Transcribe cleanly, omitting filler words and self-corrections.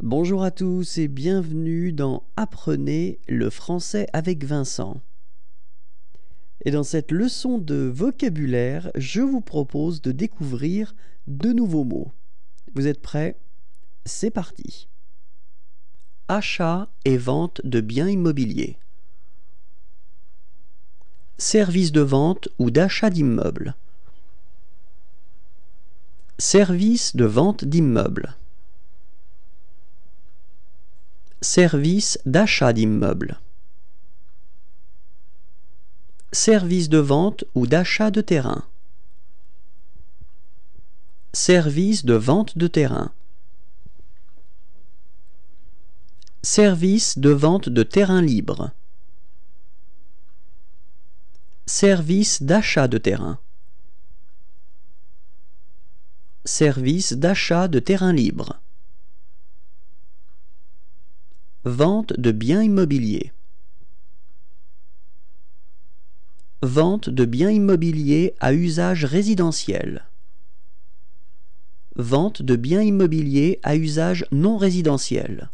Bonjour à tous et bienvenue dans Apprenez le français avec Vincent. Et dans cette leçon de vocabulaire, je vous propose de découvrir de nouveaux mots. Vous êtes prêts? C'est parti. Achat et vente de biens immobiliers. Service de vente ou d'achat d'immeubles. Service de vente d'immeubles. Service d'achat d'immeubles. Service de vente ou d'achat de terrain. Service de vente de terrain. Service de vente de terrain libre. Service d'achat de terrain. Service d'achat de terrain libre. Vente de biens immobiliers. Vente de biens immobiliers à usage résidentiel. Vente de biens immobiliers à usage non résidentiel.